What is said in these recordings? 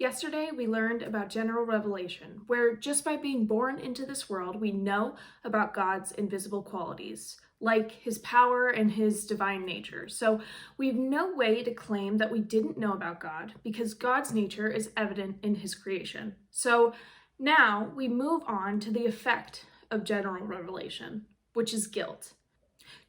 Yesterday, we learned about general revelation, where just by being born into this world, we know about God's invisible qualities, like his power and his divine nature. So we have no way to claim that we didn't know about God because God's nature is evident in his creation. So now we move on to the effect of general revelation, which is guilt.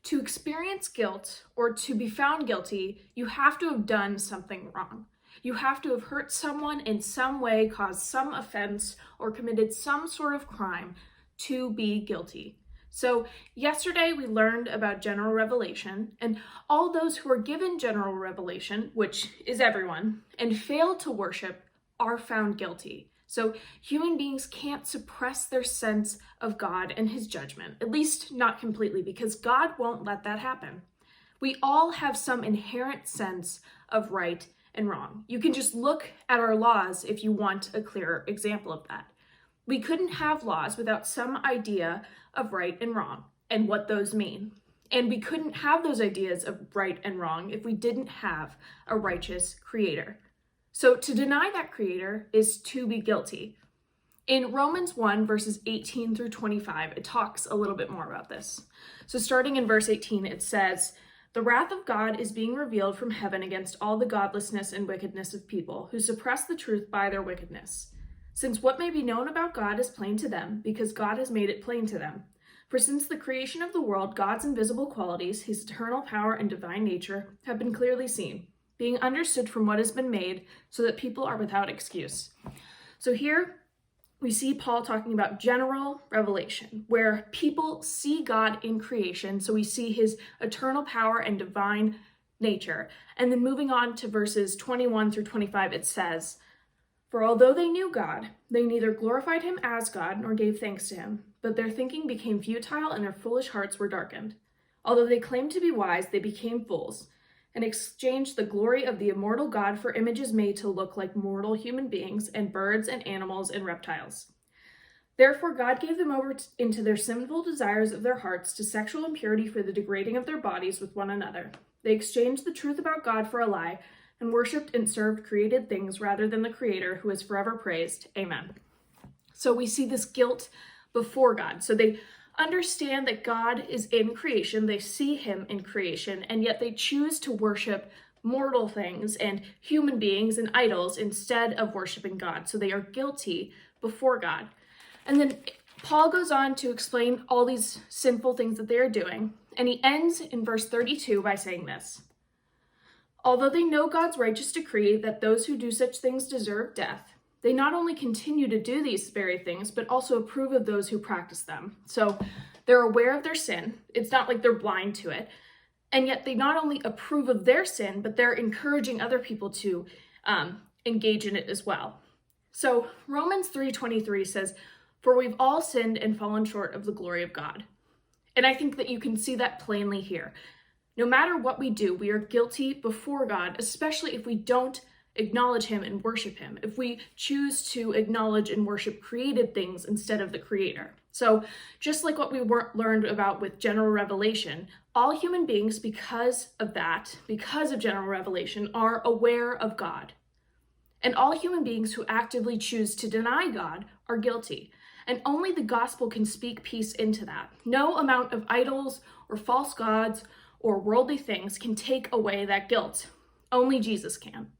To experience guilt or to be found guilty, you have to have done something wrong. You have to have hurt someone in some way, caused some offense, or committed some sort of crime to be guilty. So yesterday we learned about general revelation, and all those who are given general revelation, which is everyone, and fail to worship are found guilty. So human beings can't suppress their sense of God and his judgment, at least not completely, because God won't let that happen. We all have some inherent sense of right and wrong. You can just look at our laws if you want a clearer example of that. We couldn't have laws without some idea of right and wrong and what those mean. And we couldn't have those ideas of right and wrong if we didn't have a righteous creator. So to deny that creator is to be guilty. In Romans 1, verses 18 through 25, it talks a little bit more about this. So starting in verse 18, it says, "The wrath of God is being revealed from heaven against all the godlessness and wickedness of people who suppress the truth by their wickedness. Since what may be known about God is plain to them, because God has made it plain to them. For since the creation of the world, God's invisible qualities, his eternal power and divine nature, have been clearly seen, being understood from what has been made, so that people are without excuse." So here we see Paul talking about general revelation, where people see God in creation, so we see his eternal power and divine nature. And then moving on to verses 21 through 25, it says, "For although they knew God, they neither glorified him as God nor gave thanks to him, but their thinking became futile and their foolish hearts were darkened. Although they claimed to be wise, they became fools, and exchanged the glory of the immortal God for images made to look like mortal human beings and birds and animals and reptiles. Therefore God gave them over into their sinful desires of their hearts to sexual impurity for the degrading of their bodies with one another. They exchanged the truth about God for a lie and worshipped and served created things rather than the Creator, who is forever praised. Amen." So we see this guilt before God. So they understand that God is in creation, they see him in creation, and yet they choose to worship mortal things and human beings and idols instead of worshiping God. So they are guilty before God. And then Paul goes on to explain all these sinful things that they are doing, and he ends in verse 32 by saying this: "Although they know God's righteous decree that those who do such things deserve death, they not only continue to do these very things, but also approve of those who practice them." So they're aware of their sin. It's not like they're blind to it. And yet they not only approve of their sin, but they're encouraging other people to engage in it as well. So Romans 3:23 says, "For we've all sinned and fallen short of the glory of God." And I think that you can see that plainly here. No matter what we do, we are guilty before God, especially if we don't acknowledge him and worship him, if we choose to acknowledge and worship created things instead of the creator. So just like what we learned about with general revelation, all human beings, because of general revelation, are aware of God. And all human beings who actively choose to deny God are guilty. And only the gospel can speak peace into that. No amount of idols or false gods or worldly things can take away that guilt. Only Jesus can.